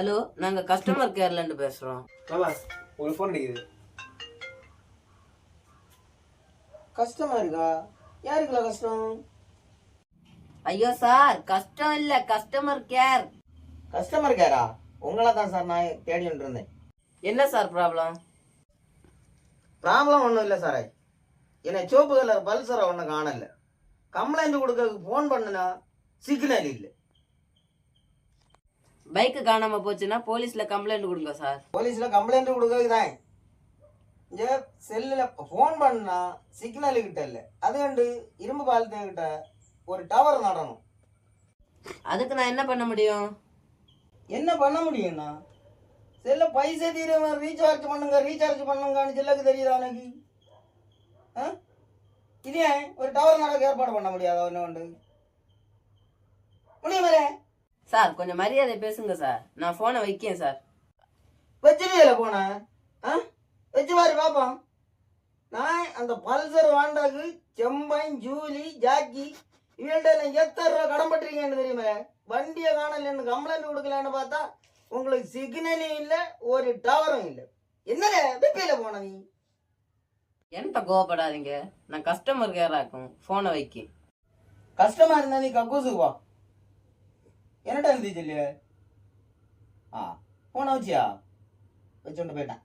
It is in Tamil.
ஹலோ, நாங்க கஸ்டமர் கேர்ல இருந்து பேசுறோம். மாமா உங்களுக்கு ஃபோன் அடிக்குது. கஷ்டமா யாருக்குல கஷ்டம்? ஐயோ சார், கஷ்டம் இல்ல, கஸ்டமர் கேர். கஸ்டமர் கேரா? உங்களை தான் சார் நான் தேடிட்டு இருந்தேன். என்ன சார் ப்ராப்ளம்? ப்ராப்ளம் ஒன்றும் இல்லை சார். என்னை சோப்பு கலர் பல்சரை ஒன்றும் காணல. கம்ப்ளைண்ட் கொடுக்கறதுக்கு ஃபோன் பண்ணுனா சிக்னல் இல்லை. பைக்கு காணாம போச்சுன்னா போலீஸ்ல கம்ப்ளைண்ட் கொடுங்க சார். போலீஸில் கம்ப்ளைண்ட் கொடுக்கறதுக்கு தான் இங்கே செல்லில் ஃபோன் பண்ணா சிக்னல் கிட்ட இல்லை. அது கண்டு இரும்பு பாலத்துக்கிட்ட ஒரு டவர் நடணும். அதுக்கு நான் என்ன பண்ண முடியும்? என்ன பண்ண முடியும்னா செல்ல பைசா தீர ரீசார்ஜ் பண்ணுங்கன்னு செல்லுக்கு தெரியுதா உனக்கு? இதே ஒரு டவர் நடக்க ஏற்பாடு பண்ண முடியாதா? ஒன்று உண்டு முடியுமே சார், கொஞ்சம் மரியாதை பேசுங்க சார். நான் போனை வைக்கேன் சார். வச்சுருவியல போனேன் வச்சு பாரு பாப்போம். நான் அந்த பல்சர் வாண்டாக்கு செம்பன் ஜூலி ஜாக்கி இவன்ட்ட எத்தனை ரூபா கடன் பட்டிருக்கேன்னு தெரியுமே. வண்டியை காணலன்னு கம்ப்ளைண்ட் கொடுக்கலான்னு பார்த்தா உங்களுக்கு சிக்னலும் இல்லை, ஒரு டவரும் இல்லை. என்னங்க வெப்பையில போன நீ? என்கிட்ட கோவப்படாதீங்க. நான் கஸ்டமர் கேரா இருக்கும். போனை வைக்க. கஷ்டமா இருந்தா நீ கக்கூசுக்கு வா. என்னட்டா இருந்துச்சு இல்லையா? போன வச்சியா? வச்சுட்டு போயிட்டேன்.